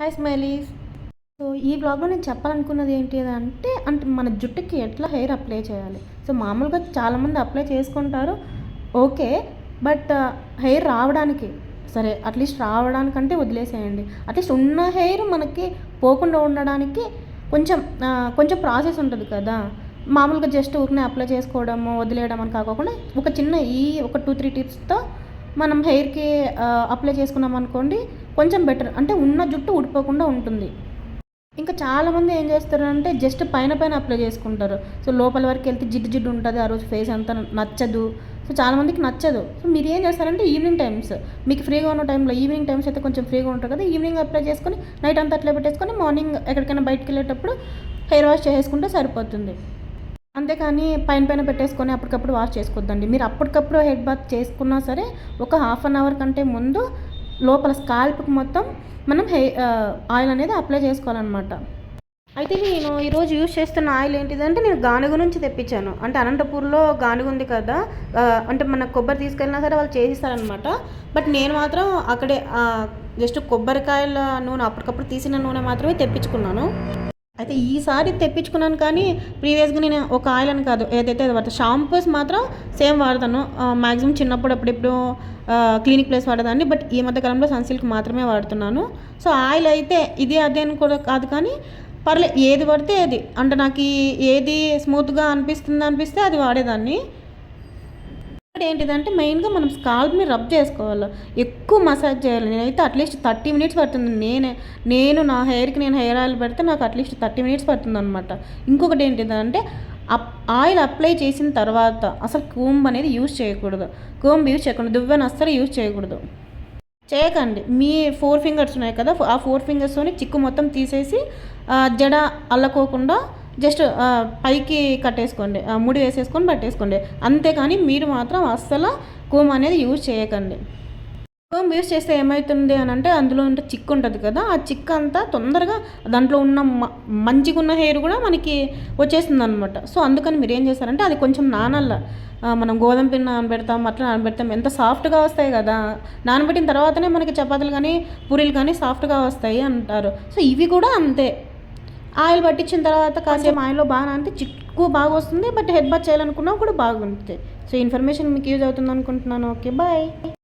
Hi smileys. So ఈ వ్లాగ్లో నేను చెప్పాలనుకున్నది ఏంటి అంటే మన జుట్టుకి ఎట్లా హెయిర్ అప్లై చేయాలి. సో మామూలుగా చాలామంది అప్లై చేసుకుంటారు, ఓకే. బట్ హెయిర్ రావడానికి సరే అట్లీస్ట్ రావడానికంటే వదిలేసేయండి. అట్లీస్ట్ ఉన్న హెయిర్ మనకి పోకుండా ఉండడానికి కొంచెం కొంచెం ప్రాసెస్ ఉంటుంది కదా. మామూలుగా జస్ట్ ఊరికనే అప్లై చేసుకోవడము వదిలేయడం అని కాకుండా ఒక చిన్న ఒక 2-3 టిప్స్తో మనం హెయిర్కి అప్లై చేసుకున్నాం అనుకోండి, కొంచెం బెటర్. అంటే ఉన్న జుట్టు ఊడిపోకుండా ఉంటుంది. ఇంకా చాలామంది ఏం చేస్తారంటే జస్ట్ పైన అప్లై చేసుకుంటారు. సో లోపల వరకు వెళ్తే జిడ్డు ఉంటుంది, ఆ రోజు ఫేస్ అంతా నచ్చదు. సో చాలామందికి నచ్చదు. సో మీరు ఏం చేస్తారంటే ఈవినింగ్ టైమ్స్, మీకు ఫ్రీగా ఉన్న టైంలో, ఈవినింగ్ టైమ్స్ అయితే కొంచెం ఫ్రీగా ఉంటుంది కదా, ఈవినింగ్ అప్లై చేసుకొని నైట్ అంతా అట్లా పెట్టేసుకొని మార్నింగ్ ఎక్కడికైనా బయటకు వెళ్ళేటప్పుడు హెయిర్ వాష్ చేసుకుంటే సరిపోతుంది. అంతేకాని పైన పెట్టేసుకొని అప్పటికప్పుడు వాష్ చేసుకోవద్దండి. మీరు అప్పటికప్పుడు హెడ్ బాత్ చేసుకున్నా సరే ఒక హాఫ్ అన్ అవర్ కంటే ముందు లోపల స్కాల్ప్కి మొత్తం మనం ఆయిల్ అనేది అప్లై చేసుకోవాలన్నమాట. అయితే నేను ఈరోజు యూజ్ చేస్తున్న ఆయిల్ ఏంటిదంటే నేను గానుగ నుంచి తెప్పించాను. అంటే అనంతపూర్లో గానుగ ఉంది కదా, అంటే మన కొబ్బరి తీసుకెళ్ళినా సరే వాళ్ళు చేసిస్తారనమాట. బట్ నేను మాత్రం అక్కడే జస్ట్ కొబ్బరికాయల నూనె, అప్పటికప్పుడు తీసిన నూనె మాత్రమే తెప్పించుకున్నాను. అయితే ఈసారి తెప్పించుకున్నాను, కానీ ప్రీవియస్గా నేను ఒక ఆయిల్ అని కాదు, ఏదైతే వాడతాను షాంపూస్ మాత్రం సేమ్ వాడతాను. మ్యాక్సిమం చిన్నప్పుడు అప్పుడెప్పుడు క్లినిక్ ప్లస్ వాడేదాన్ని, బట్ ఈ మధ్యకాలంలో సన్సిల్క్ మాత్రమే వాడుతున్నాను. సో ఆయిల్ అయితే ఇది అదే అని కూడా కాదు, కానీ పర్లేదు ఏది పడితే అది, అంటే నాకు ఏది స్మూత్గా అనిపిస్తే అది వాడేదాన్ని. ఇక్కడ ఏంటిదంటే మెయిన్గా మనం స్కాల్ప్ని రబ్ చేసుకోవాలి, ఎక్కువ మసాజ్ చేయాలి. నేనైతే అట్లీస్ట్ 30 మినిట్స్ పడుతుంది. నేను నా హెయిర్కి హెయిర్ ఆయిల్ పెడితే నాకు అట్లీస్ట్ 30 మినిట్స్ పడుతుంది అనమాట. ఇంకొకటి ఏంటిదంటే ఆయిల్ అప్లై చేసిన తర్వాత అసలు కోంబ్ అనేది యూజ్ చేయకూడదు. కోంబ్ యూజ్ చేయకూడదు, దువ్వెన అస్సలు యూజ్ చేయకండి. మీ 4 ఫింగర్స్ ఉన్నాయి కదా, ఆ 4 ఫింగర్స్తోని చిక్కు మొత్తం తీసేసి జడ అల్లకోకుండా జస్ట్ పైకి కట్టేసుకోండి, ముడి వేసేసుకొని పట్టేసుకోండి. అంతేకాని మీరు మాత్రం అస్సలు కోమ్ అనేది యూజ్ చేయకండి. కోమ్ యూజ్ చేస్తే ఏమవుతుంది అని అంటే అందులో ఉంటే చిక్కు ఉంటుంది కదా, ఆ చిక్కు అంతా తొందరగా దాంట్లో ఉన్న మంచిగా ఉన్న హెయిర్ కూడా మనకి వచ్చేస్తుంది అనమాట. సో అందుకని మీరు ఏం చేస్తారంటే అది కొంచెం మనం గోధుమ పిండి నానబెడతాం, అట్లా నానబెడతాం, ఎంత సాఫ్ట్గా వస్తాయి కదా. నానబెట్టిన తర్వాతనే మనకి చపాతీలు కానీ పూరీలు కానీ సాఫ్ట్గా వస్తాయి అంటారు. సో ఇవి కూడా అంతే. ఆయిల్ పట్టించిన తర్వాత కాసేపు ఆయిల్లో బాగా అంటే చిక్కు బాగా వస్తుంది, బట్ హెడ్ బాత్ చేయాలనుకున్నా కూడా బాగుంటుంది. సో ఇన్ఫర్మేషన్ మీకు యూజ్ అవుతుంది అనుకుంటున్నాను. Okay, bye.